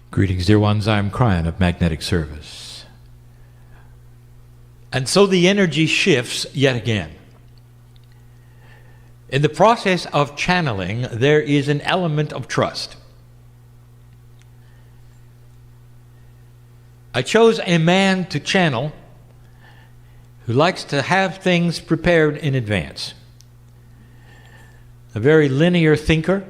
Greetings, dear ones. I'm Kryon of Magnetic Service. And so the energy shifts yet again. In the process of channeling, there is an element of trust. I chose a man to channel who likes to have things prepared in advance. A very linear thinker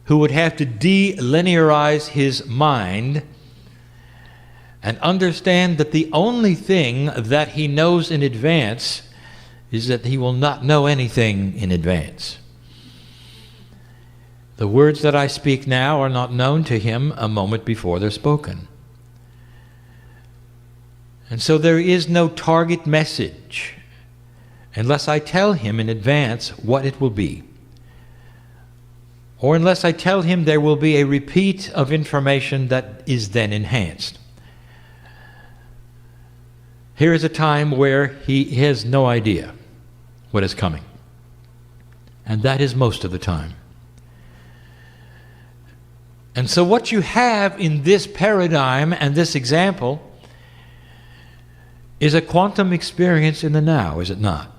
who would have to de-linearize his mind and understand that the only thing that he knows in advance is that he will not know anything in advance. The words that I speak now are not known to him a moment before they're spoken. And so there is no target message unless I tell him in advance what it will be. Or unless I tell him there will be a repeat of information that is then enhanced. Here is a time where he has no idea what is coming. And that is most of the time. And so what you have in this paradigm and this example is a quantum experience in the now, is it not?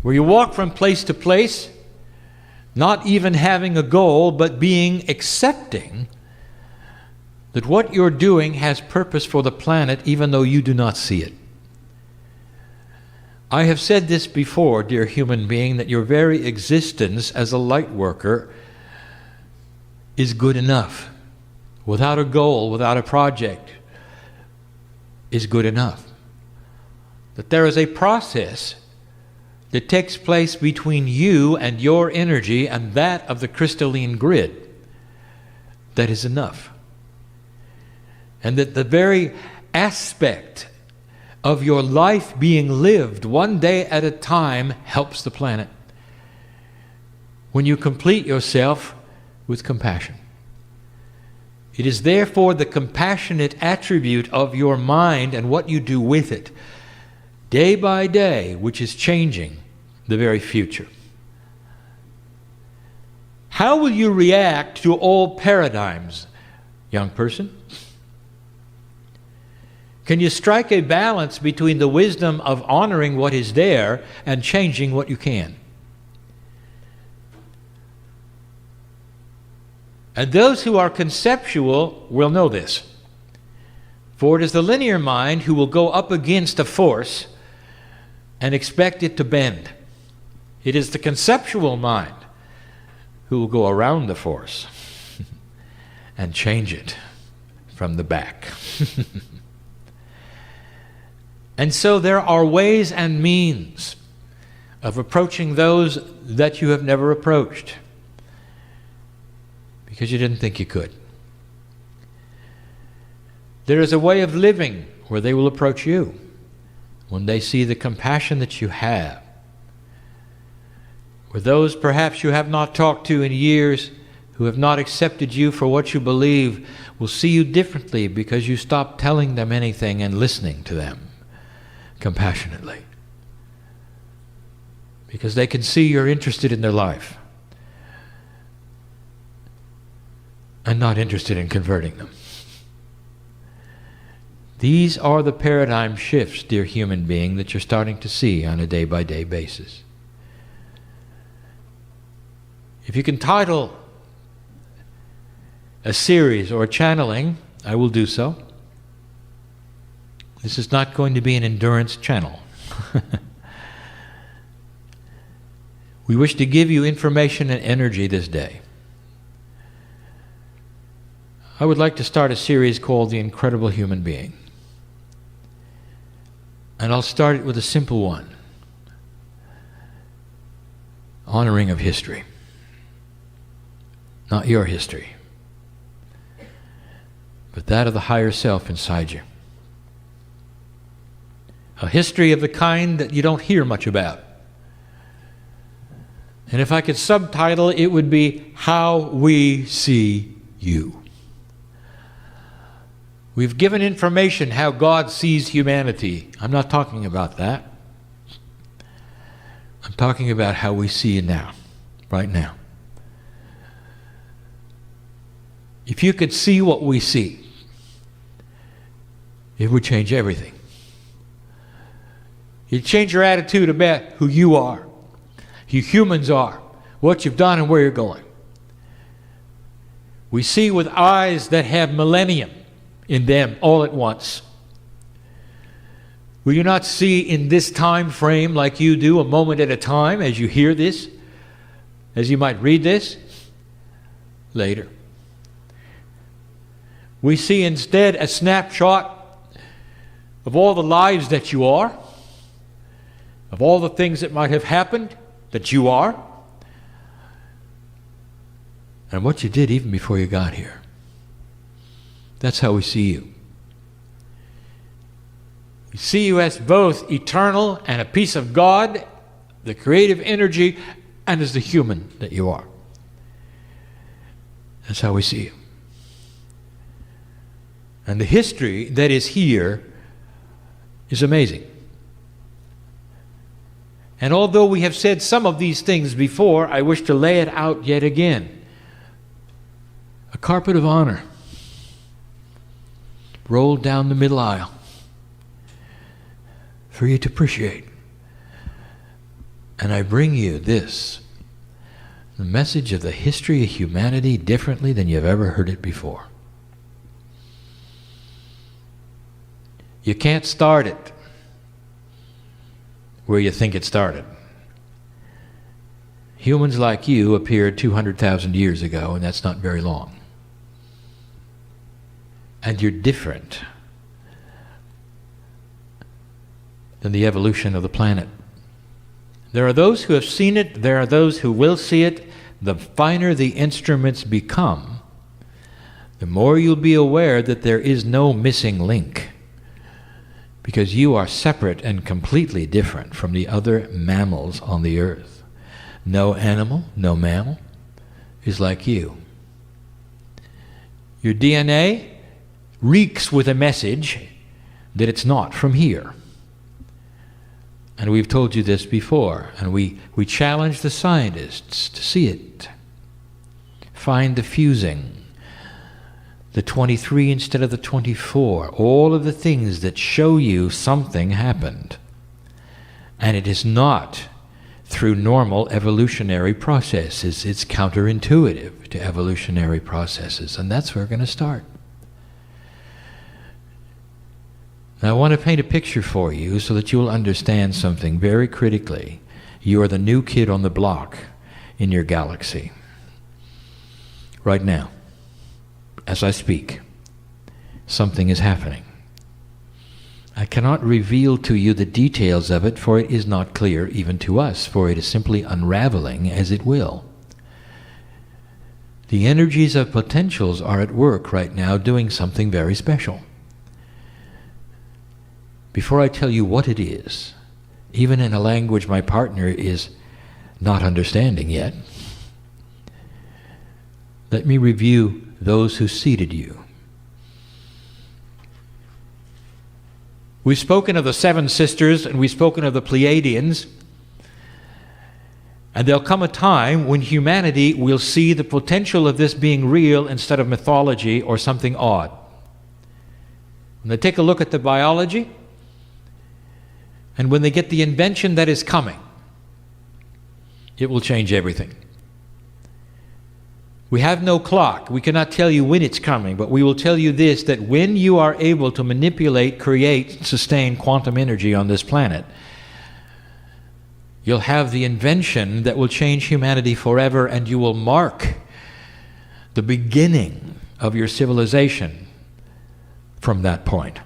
Where you walk from place to place, not even having a goal, but being accepting that what you're doing has purpose for the planet, even though you do not see it. I have said this before, dear human being, that your very existence as a light worker is good enough. Without a goal, without a project, is good enough. That there is a process that takes place between you and your energy and that of the crystalline grid that is enough. And that the very aspect of your life being lived one day at a time helps the planet. When you complete yourself with compassion. It is therefore the compassionate attribute of your mind and what you do with it, day by day, which is changing the very future. How will you react to all paradigms, young person? Can you strike a balance between the wisdom of honoring what is there and changing what you can? And those who are conceptual will know this. For it is the linear mind who will go up against a force and expect it to bend. It is the conceptual mind who will go around the force and change it from the back. And so there are ways and means of approaching those that you have never approached because you didn't think you could. There is a way of living where they will approach you when they see the compassion that you have. Where those perhaps you have not talked to in years, who have not accepted you for what you believe, will see you differently because you stopped telling them anything and listening to them compassionately. Because they can see you're interested in their life and not interested in converting them. These are the paradigm shifts, dear human being, that you're starting to see on a day-by-day basis. If you can title a series or a channeling, I will do so. This is not going to be an endurance channel. We wish to give you information and energy this day. I would like to start a series called The Incredible Human Being. And I'll start it with a simple one. Honoring of history. Not your history, but that of the higher self inside you. A history of the kind that you don't hear much about. And if I could subtitle, it would be How We See You. We've given information how God sees humanity. I'm not talking about that. I'm talking about how we see you now, right now. If you could see what we see, it would change everything. It'd change your attitude about who you are, who humans are, what you've done and where you're going. We see with eyes that have millennium in them all at once. Will you not see in this time frame like you do, a moment at a time, as you hear this, as you might read this later? We see instead a snapshot of all the lives that you are, of all the things that might have happened that you are, and what you did even before you got here. That's how we see you. We see you as both eternal and a piece of God, the creative energy, and as the human that you are. That's how we see you. And the history that is here is amazing. And although we have said some of these things before, I wish to lay it out yet again. A carpet of honor rolled down the middle aisle for you to appreciate. And I bring you this, the message of the history of humanity differently than you've ever heard it before. You can't start it where you think it started. Humans like you appeared 200,000 years ago, and that's not very long. And you're different than the evolution of the planet. There are those who have seen it, there are those who will see it. The finer the instruments become, the more you'll be aware that there is no missing link, because you are separate and completely different from the other mammals on the earth. No animal, no mammal is like you. Your DNA reeks with a message that it's not from here. And we've told you this before, and we challenge the scientists to see it. Find the fusing, the 23 instead of the 24, all of the things that show you something happened. And it is not through normal evolutionary processes. It's counterintuitive to evolutionary processes, and that's where we're going to start. Now, I want to paint a picture for you so that you'll understand something very critically. You are the new kid on the block in your galaxy. Right now, as I speak, something is happening. I cannot reveal to you the details of it, for it is not clear even to us, for it is simply unraveling as it will. The energies of potentials are at work right now doing something very special. Before I tell you what it is, even in a language my partner is not understanding yet, let me review those who seeded you. We've spoken of the 7 sisters, and we've spoken of the Pleiadians, and there'll come a time when humanity will see the potential of this being real instead of mythology or something odd. When they take a look at the biology, and when they get the invention that is coming, it will change everything. We have no clock. We cannot tell you when it's coming, but we will tell you this, that when you are able to manipulate, create, sustain quantum energy on this planet, you'll have the invention that will change humanity forever, and you will mark the beginning of your civilization from that point.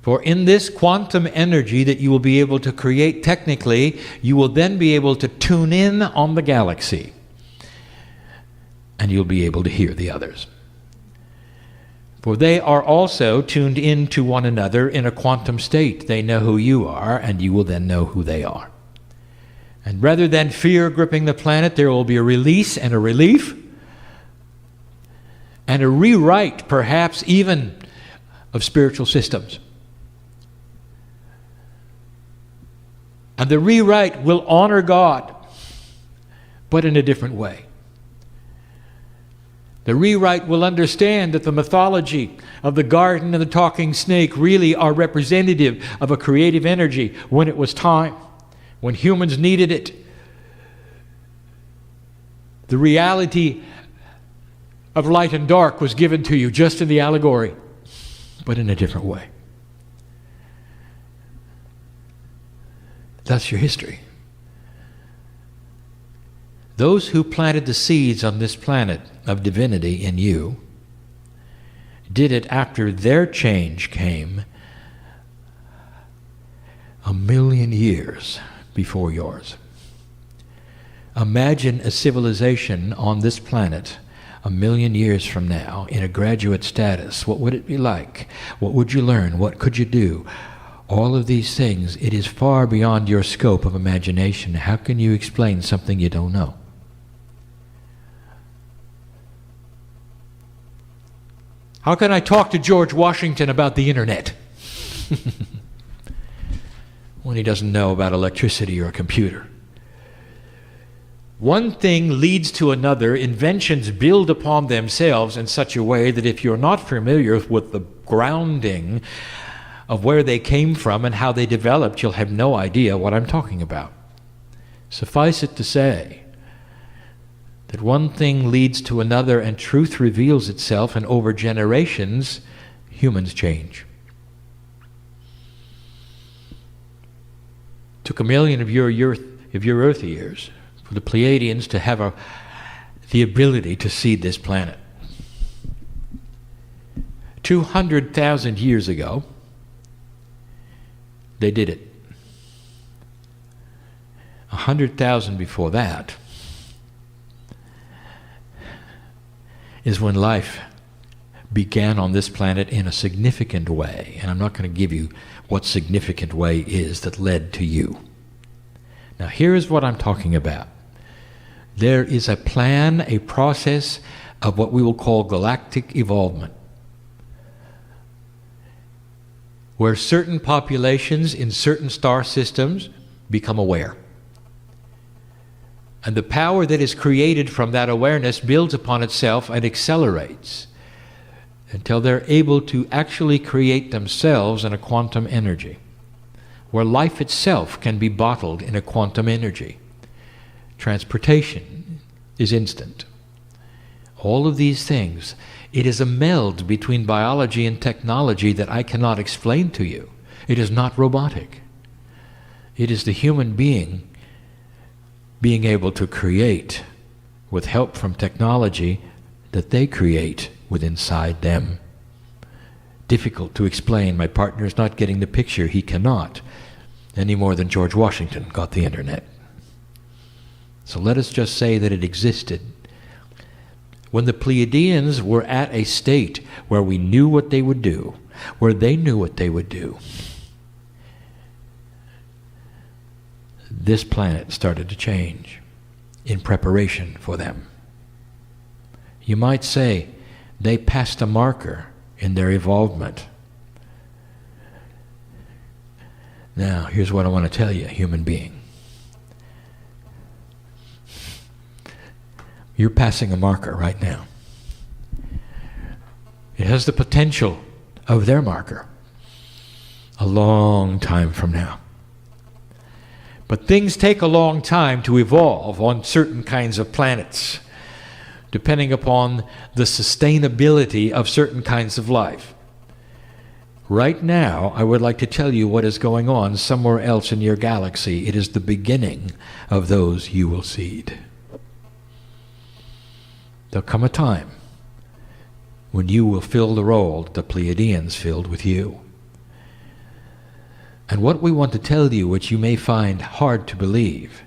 For in this quantum energy that you will be able to create technically, you will then be able to tune in on the galaxy, and you'll be able to hear the others. For they are also tuned in to one another in a quantum state. They know who you are, and you will then know who they are. And rather than fear gripping the planet, there will be a release and a relief, and a rewrite, perhaps even, of spiritual systems. And the rewrite will honor God, but in a different way. The rewrite will understand that the mythology of the garden and the talking snake really are representative of a creative energy when it was time, when humans needed it. The reality of light and dark was given to you just in the allegory, but in a different way. That's your history. Those who planted the seeds on this planet of divinity in you did it after their change came 1,000,000 years before yours. Imagine a civilization on this planet 1,000,000 years from now in a graduate status. What would it be like? What would you learn? What could you do? All of these things, it is far beyond your scope of imagination. How can you explain something you don't know? How can I talk to George Washington about the internet when he doesn't know about electricity or a computer? One thing leads to another. Inventions build upon themselves in such a way that if you're not familiar with the grounding of where they came from and how they developed, you'll have no idea what I'm talking about. Suffice it to say that one thing leads to another and truth reveals itself, and over generations, humans change. It took 1,000,000 of your Earth years for the Pleiadians to have the ability to seed this planet. 200,000 years ago, they did it. 100,000 before that is when life began on this planet in a significant way. And I'm not going to give you what significant way is that led to you. Now here is what I'm talking about. There is a plan, a process of what we will call galactic evolvement, where certain populations in certain star systems become aware. And the power that is created from that awareness builds upon itself and accelerates until they're able to actually create themselves in a quantum energy, where life itself can be bottled in a quantum energy. Transportation is instant. All of these things, it is a meld between biology and technology that I cannot explain to you. It is not robotic. It is the human being being able to create with help from technology that they create with inside them. Difficult to explain. My partner is not getting the picture. He cannot, any more than George Washington got the internet. So let us just say that it existed. When the Pleiadians were at a state where we knew what they would do, where they knew what they would do, this planet started to change in preparation for them. You might say they passed a marker in their evolvement. Now, here's what I want to tell you, human being. You're passing a marker right now. It has the potential of their marker a long time from now. But things take a long time to evolve on certain kinds of planets, depending upon the sustainability of certain kinds of life. Right now, I would like to tell you what is going on somewhere else in your galaxy. It is the beginning of those you will seed. There'll come a time when you will fill the role that the Pleiadians filled with you. And what we want to tell you, which you may find hard to believe,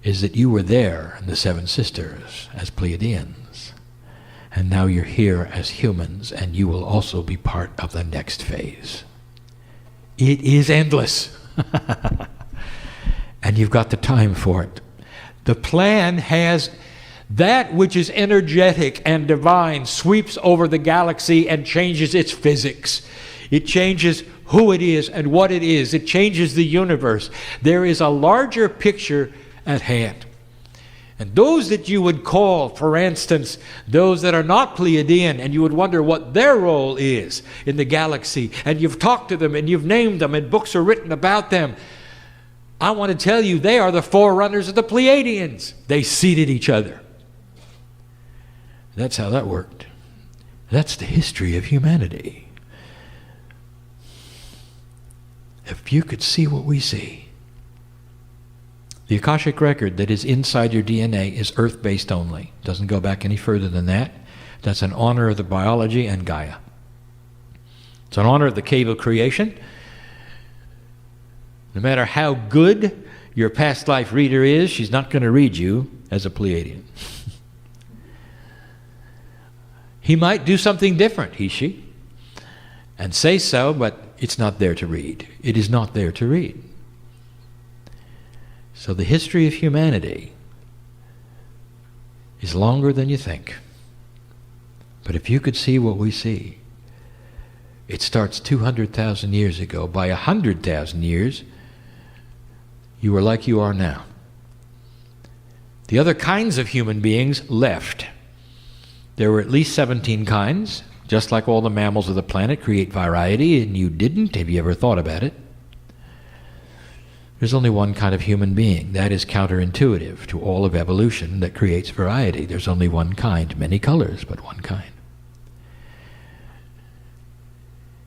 is that you were there in the Seven Sisters as Pleiadians, and now you're here as humans, and you will also be part of the next phase. It is endless. And you've got the time for it. The plan has that which is energetic and divine sweeps over the galaxy and changes its physics. It changes who it is and what it is. It changes the universe. There is a larger picture at hand. And those that you would call, for instance, those that are not Pleiadian, and you would wonder what their role is in the galaxy, and you've talked to them and you've named them and books are written about them, I want to tell you they are the forerunners of the Pleiadians. They seeded each other. That's how that worked. That's the history of humanity. If you could see what we see. The Akashic record that is inside your DNA is earth-based only. Doesn't go back any further than that. That's an honor of the biology and Gaia. It's an honor of the cave of creation. No matter how good your past life reader is, she's not going to read you as a Pleiadian. He might do something different, he, she, and say so, but it's not there to read. It is not there to read. So the history of humanity is longer than you think. But if you could see what we see, it starts 200,000 years ago. By 100,000 years, you were like you are now. The other kinds of human beings left. There were at least 17 kinds. Just like all the mammals of the planet create variety, and you didn't. Have you ever thought about it? There's only one kind of human being. That is counterintuitive to all of evolution that creates variety. There's only one kind. Many colors, but one kind.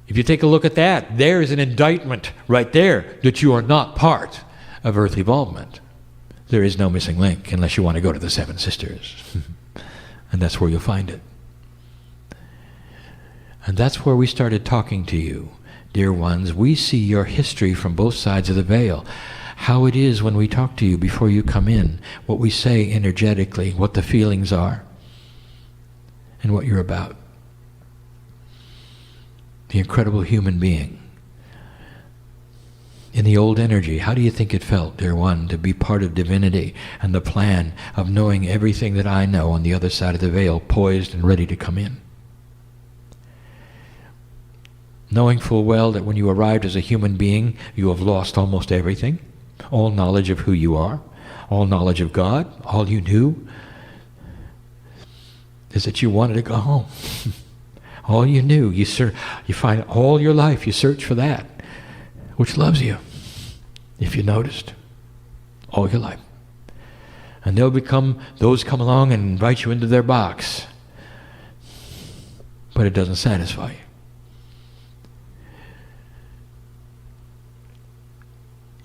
If you take a look at that, there is an indictment right there that you are not part of Earth evolvement. There is no missing link unless you want to go to the Seven Sisters. And that's where you'll find it. And that's where we started talking to you, dear ones. We see your history from both sides of the veil. How it is when we talk to you before you come in, what we say energetically, what the feelings are, and what you're about. The incredible human being. In the old energy, how do you think it felt, dear one, to be part of divinity and the plan of knowing everything that I know on the other side of the veil, poised and ready to come in? Knowing full well that when you arrived as a human being, you have lost almost everything, all knowledge of who you are, all knowledge of God. All you knew is that you wanted to go home. All you knew, you find all your life, you search for that, which loves you, if you noticed, all your life. And those come along and invite you into their box, but it doesn't satisfy you.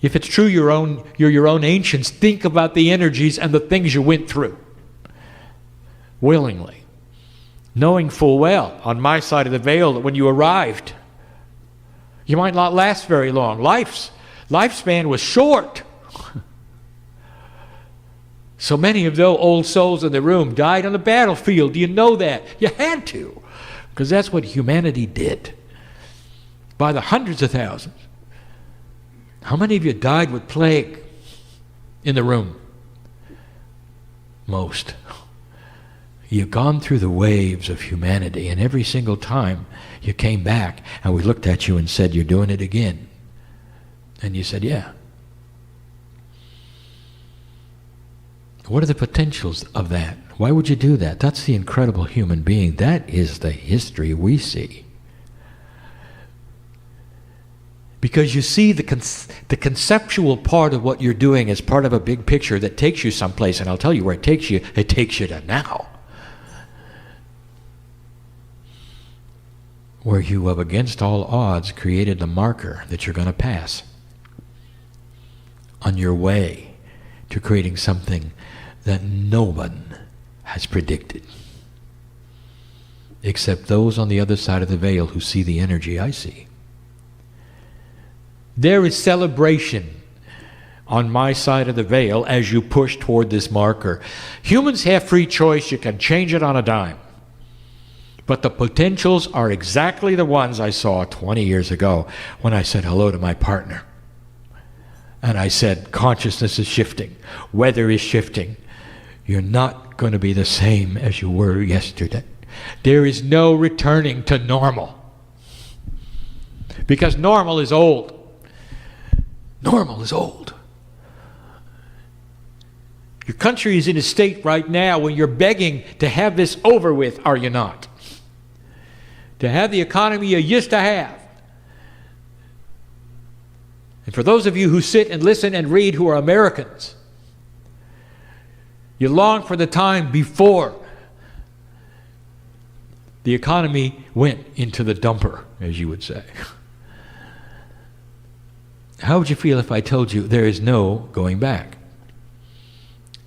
If it's true you're your own ancients, think about the energies and the things you went through. Willingly. Knowing full well, on my side of the veil, that when you arrived, you might not last very long. Lifespan was short. So many of those old souls in the room died on the battlefield. Do you know that? You had to. Because that's what humanity did. By the hundreds of thousands. How many of you died with plague in the room? Most. You've gone through the waves of humanity, and every single time you came back and we looked at you and said, you're doing it again. And you said, yeah. What are the potentials of that? Why would you do that? That's the incredible human being. That is the history we see. Because you see the conceptual part of what you're doing as part of a big picture that takes you someplace, and I'll tell you where it takes you. It takes you to now. Where you have, against all odds, created the marker that you're going to pass on your way to creating something that no one has predicted. Except those on the other side of the veil who see the energy I see. There is celebration on my side of the veil as you push toward this marker. Humans have free choice. You can change it on a dime. But the potentials are exactly the ones I saw 20 years ago when I said hello to my partner. And I said, consciousness is shifting. Weather is shifting. You're not going to be the same as you were yesterday. There is no returning to normal. Because normal is old. Normal is old. Your country is in a state right now when you're begging to have this over with, are you not? To have the economy you used to have. And for those of you who sit and listen and read who are Americans, you long for the time before the economy went into the dumper, as you would say. How would you feel if I told you there is no going back?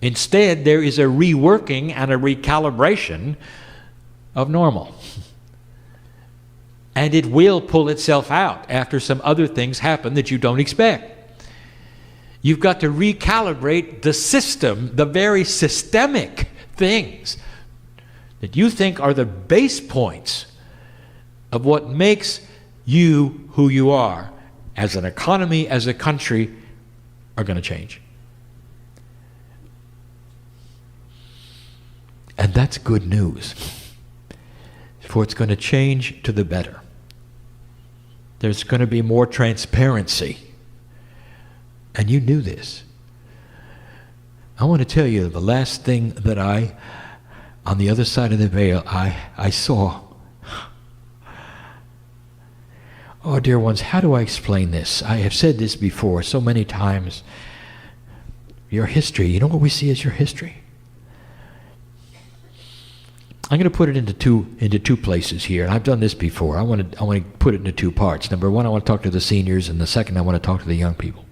Instead, there is a reworking and a recalibration of normal. And it will pull itself out after some other things happen that you don't expect. You've got to recalibrate the system, the very systemic things that you think are the base points of what makes you who you are as an economy, as a country, are going to change. And that's good news, for it's going to change to the better. There's going to be more transparency. And you knew this. I want to tell you the last thing that on the other side of the veil, I saw. Oh, dear ones, how do I explain this? I have said this before so many times. Your history, you know what we see as your history? I'm going to put it into two places here, and I've done this before. I want to put it into two parts. Number one, I want to talk to the seniors, and the second, I want to talk to the young people.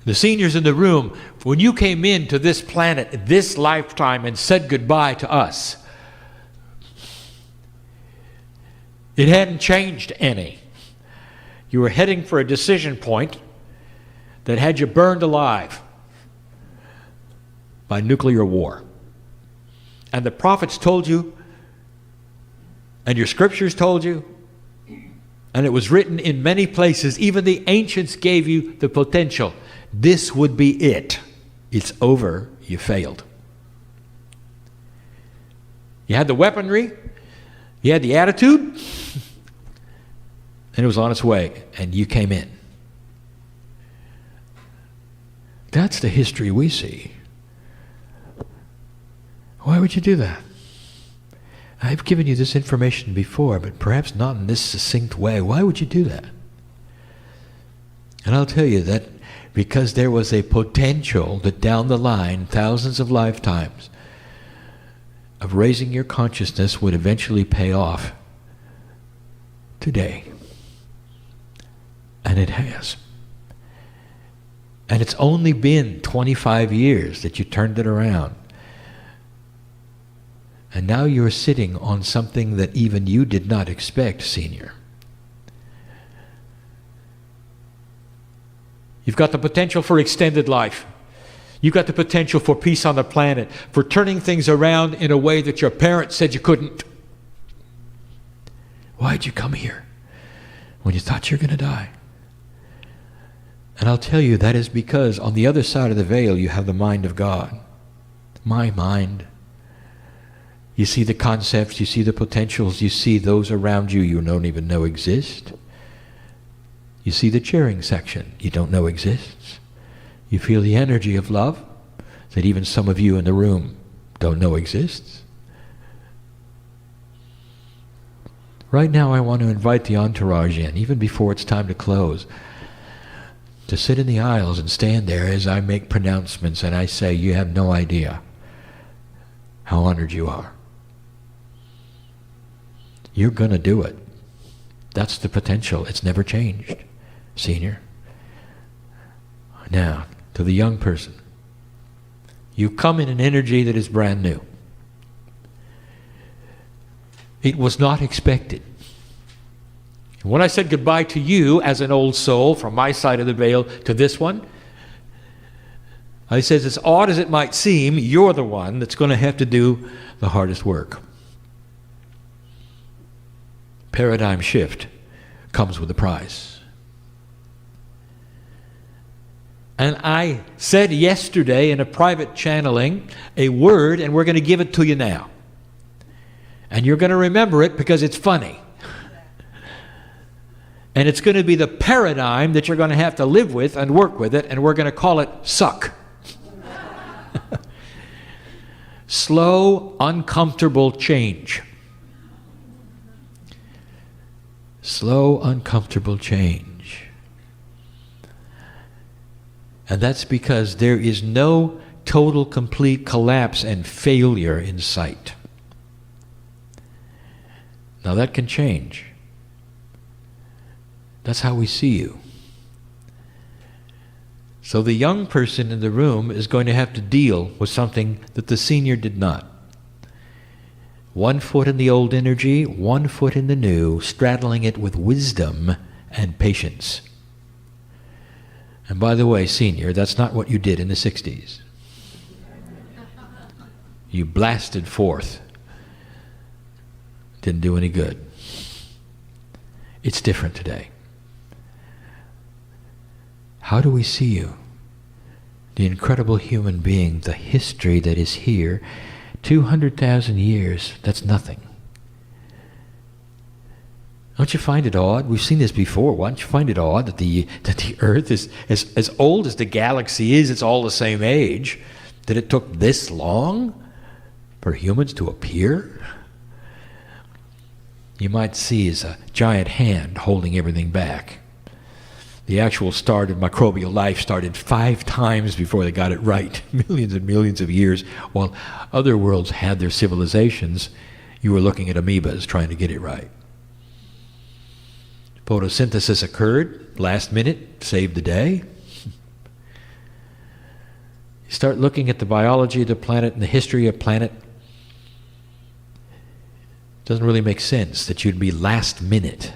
The seniors in the room, when you came into this planet, this lifetime, and said goodbye to us, it hadn't changed any. You were heading for a decision point that had you burned alive by nuclear war. And the prophets told you, and your scriptures told you, and it was written in many places, even the ancients gave you the potential. This would be it. It's over. You failed. You had the weaponry, you had the attitude, and it was on its way, and you came in. That's the history we see. Why would you do that? I've given you this information before, but perhaps not in this succinct way. Why would you do that? And I'll tell you that because there was a potential that down the line, thousands of lifetimes of raising your consciousness would eventually pay off today. And it has. And it's only been 25 years that you turned it around. And now you're sitting on something that even you did not expect, senior. You've got the potential for extended life. You've got the potential for peace on the planet, for turning things around in a way that your parents said you couldn't. Why'd you come here when you thought you were going to die? And I'll tell you, that is because on the other side of the veil you have the mind of God. My mind. You see the concepts, you see the potentials, you see those around you don't even know exist. You see the cheering section you don't know exists. You feel the energy of love that even some of you in the room don't know exists. Right now I want to invite the entourage in, even before it's time to close, to sit in the aisles and stand there as I make pronouncements and I say, you have no idea how honored you are. You're going to do it. That's the potential. It's never changed, senior. Now, to the young person, you come in an energy that is brand new. It was not expected. When I said goodbye to you as an old soul from my side of the veil to this one, I said, as odd as it might seem, you're the one that's going to have to do the hardest work. Paradigm shift comes with a price. And I said yesterday in a private channeling a word, and we're going to give it to you now. And you're going to remember it because it's funny. And it's going to be the paradigm that you're going to have to live with and work with it, and we're going to call it suck. Slow, uncomfortable change. Slow, uncomfortable change. And that's because there is no total, complete collapse and failure in sight. Now that can change. That's how we see you. So the young person in the room is going to have to deal with something that the senior did not. 1 foot in the old energy, 1 foot in the new, straddling it with wisdom and patience. And by the way, senior, that's not what you did in the 60s. You blasted forth. Didn't do any good. It's different today. How do we see you? The incredible human being, the history that is here, 200,000 years, that's nothing. Don't you find it odd? We've seen this before. Why don't you find it odd that the Earth is as old as the galaxy is, it's all the same age, that it took this long for humans to appear? You might see as a giant hand holding everything back. The actual start of microbial life started 5 times before they got it right. Millions and millions of years. While other worlds had their civilizations, you were looking at amoebas trying to get it right. Photosynthesis occurred, last minute, saved the day. You start looking at the biology of the planet and the history of the planet. It doesn't really make sense that you'd be last minute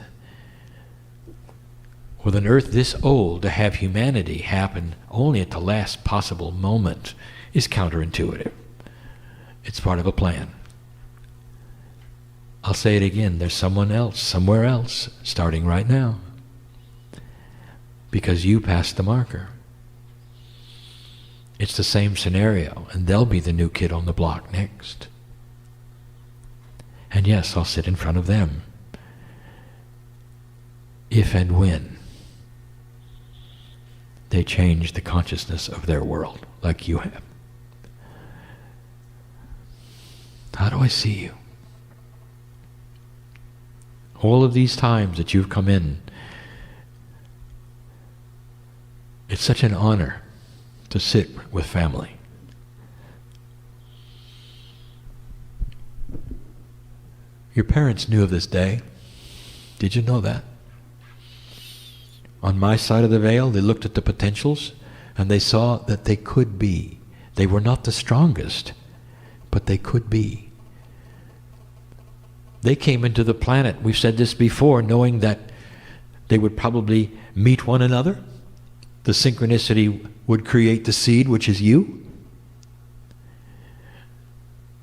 with an Earth this old. To have humanity happen only at the last possible moment is counterintuitive. It's part of a plan. I'll say it again, there's someone else, somewhere else, starting right now. Because you passed the marker. It's the same scenario, and they'll be the new kid on the block next. And yes, I'll sit in front of them. If and when they change the consciousness of their world, like you have. How do I see you? All of these times that you've come in, it's such an honor to sit with family. Your parents knew of this day. Did you know that? On my side of the veil, they looked at the potentials and they saw that they could be. They were not the strongest, but they could be. They came into the planet, we've said this before, knowing that they would probably meet one another. The synchronicity would create the seed, which is you.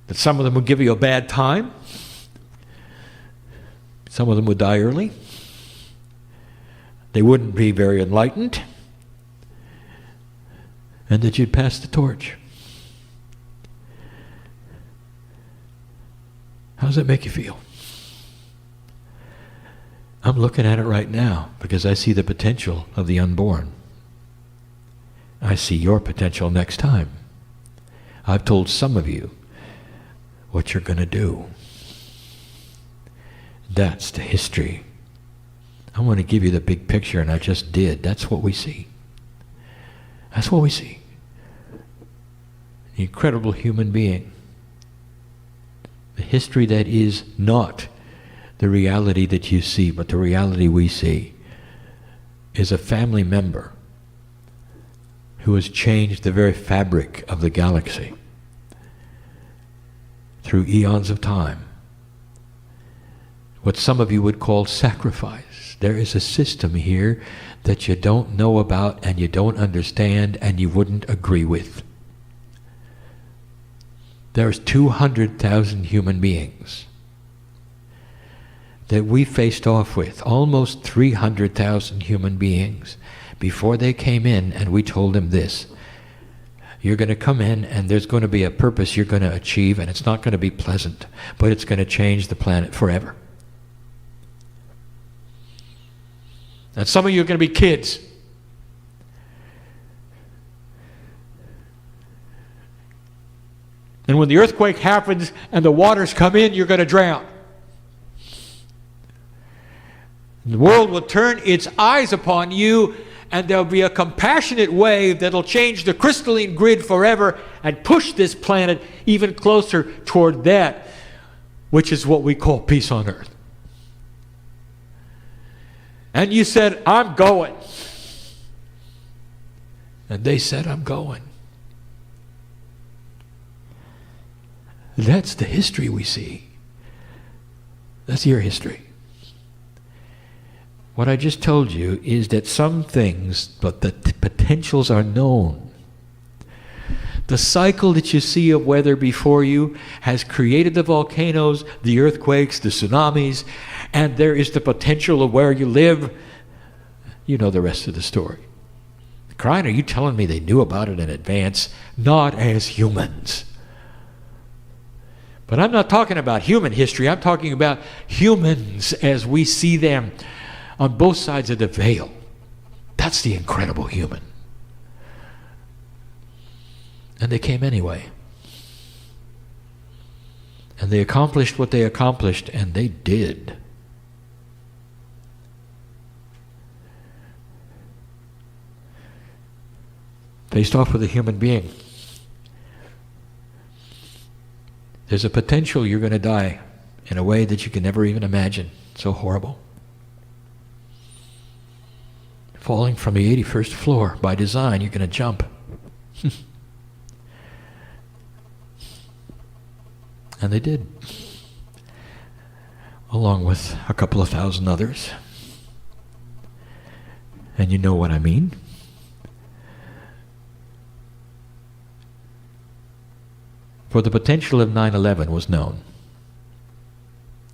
That some of them would give you a bad time. Some of them would die early. They wouldn't be very enlightened. And that you'd pass the torch. How does that make you feel? I'm looking at it right now because I see the potential of the unborn. I see your potential next time. I've told some of you what you're going to do. That's the history. I want to give you the big picture, and I just did. That's what we see. That's what we see. An incredible human being. The history that is not the reality that you see, but the reality we see, is a family member who has changed the very fabric of the galaxy through eons of time. What some of you would call sacrifice. There is a system here that you don't know about and you don't understand and you wouldn't agree with. There's 200,000 human beings that we faced off with, almost 300,000 human beings, before they came in, and we told them this: you're going to come in and there's going to be a purpose you're going to achieve, and it's not going to be pleasant, but it's going to change the planet forever. And some of you are going to be kids. And when the earthquake happens and the waters come in, you're going to drown. The world will turn its eyes upon you, and there'll be a compassionate wave that'll change the crystalline grid forever and push this planet even closer toward that, which is what we call peace on earth. And you said, I'm going. And they said, I'm going. That's the history we see. That's your history. What I just told you is that some things, but the potentials are known. The cycle that you see of weather before you has created the volcanoes, the earthquakes, the tsunamis, and there is the potential of where you live. You know the rest of the story. Kryon, are you telling me they knew about it in advance? Not as humans. But I'm not talking about human history. I'm talking about humans as we see them on both sides of the veil. That's the incredible human. And they came anyway. And they accomplished what they accomplished, and they did. Faced off with a human being. There's a potential you're going to die in a way that you can never even imagine. So horrible. Falling from the 81st floor. By design, you're going to jump. And they did. Along with a couple of thousand others. And you know what I mean. For the potential of 9/11 was known.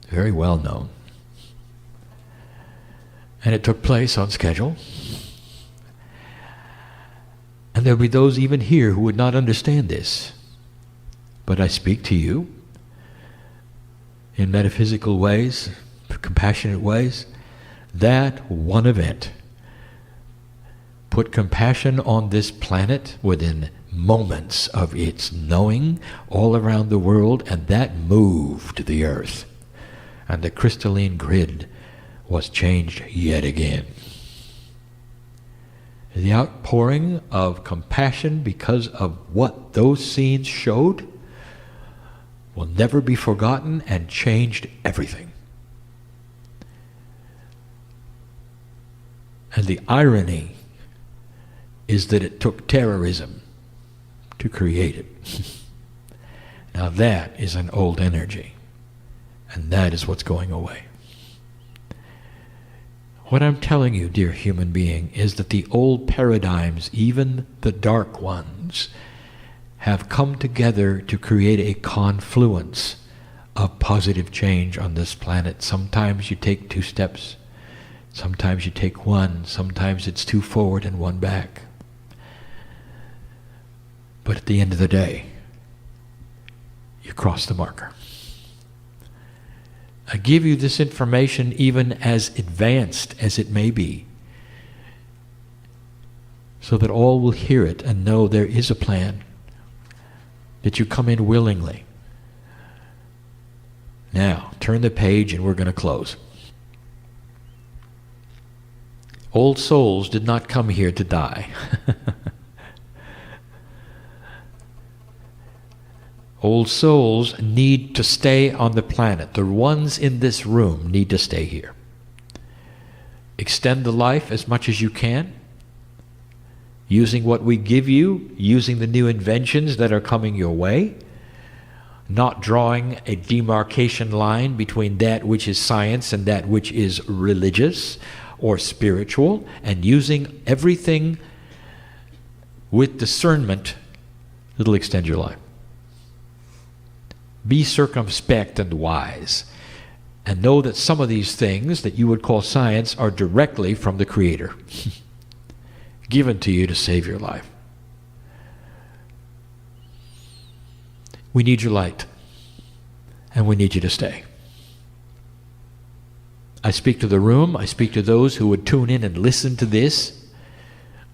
Very well known. And it took place on schedule. And there'll be those even here who would not understand this. But I speak to you in metaphysical ways, compassionate ways. That one event put compassion on this planet within moments of its knowing all around the world, and that moved the earth. And the crystalline grid was changed yet again. The outpouring of compassion because of what those scenes showed will never be forgotten and changed everything. And the irony is that it took terrorism to create it. Now that is an old energy, and that is what's going away. What I'm telling you, dear human being, is that the old paradigms, even the dark ones, have come together to create a confluence of positive change on this planet. Sometimes you take 2 steps, sometimes you take 1, sometimes it's 2 forward and 1 back. But at the end of the day, you cross the marker. I give you this information even as advanced as it may be, so that all will hear it and know there is a plan, that you come in willingly. Now, turn the page and we're going to close. Old souls did not come here to die. Old souls need to stay on the planet. The ones in this room need to stay here. Extend the life as much as you can, using what we give you, using the new inventions that are coming your way, not drawing a demarcation line between that which is science and that which is religious or spiritual, and using everything with discernment that'll extend your life. Be circumspect and wise, and know that some of these things that you would call science are directly from the Creator, given to you to save your life. We need your light, and we need you to stay. I speak to the room. I speak to those who would tune in and listen to this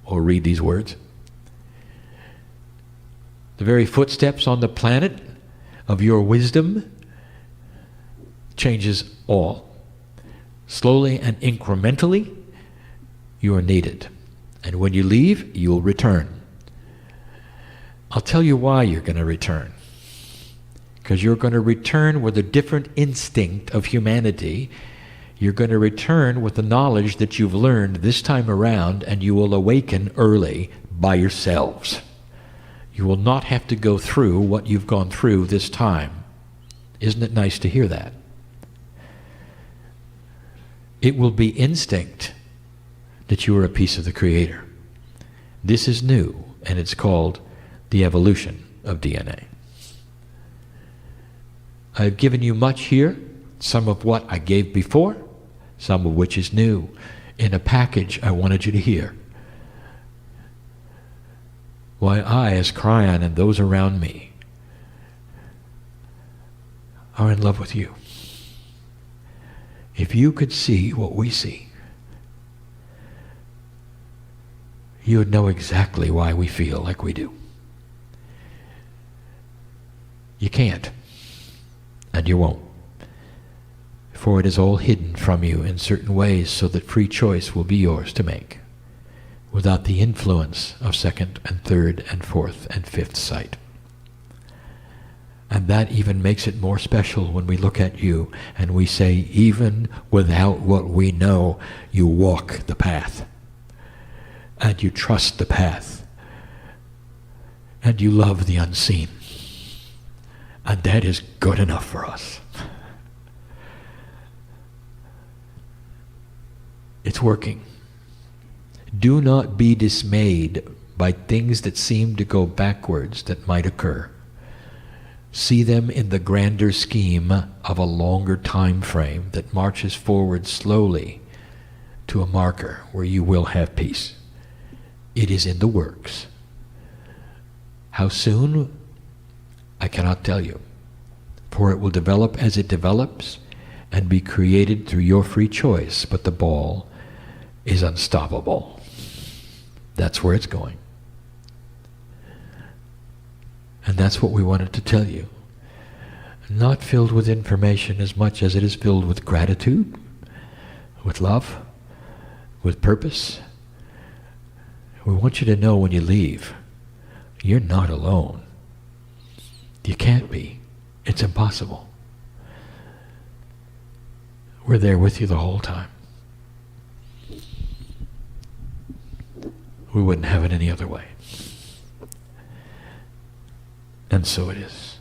or read these words. The very footsteps on the planet of your wisdom changes all. Slowly and incrementally, you are needed. And when you leave, you'll return. I'll tell you why you're going to return. Because you're going to return with a different instinct of humanity. You're going to return with the knowledge that you've learned this time around, and you will awaken early by yourselves. You will not have to go through what you've gone through this time. Isn't it nice to hear that? It will be instinct that you are a piece of the Creator. This is new, and it's called the evolution of DNA. I've given you much here, some of what I gave before, some of which is new, in a package I wanted you to hear. Why I, as Kryon, and those around me are in love with you. If you could see what we see, you would know exactly why we feel like we do. You can't, and you won't, for it is all hidden from you in certain ways so that free choice will be yours to make, without the influence of second and third and fourth and fifth sight. And that even makes it more special when we look at you and we say, even without what we know, you walk the path. And you trust the path. And you love the unseen. And that is good enough for us. It's working. Do not be dismayed by things that seem to go backwards that might occur. See them in the grander scheme of a longer time frame that marches forward slowly to a marker where you will have peace. It is in the works. How soon? I cannot tell you, for it will develop as it develops and be created through your free choice, but the ball is unstoppable. That's where it's going. And that's what we wanted to tell you. Not filled with information as much as it is filled with gratitude, with love, with purpose. We want you to know when you leave, you're not alone. You can't be. It's impossible. We're there with you the whole time. We wouldn't have it any other way. And so it is.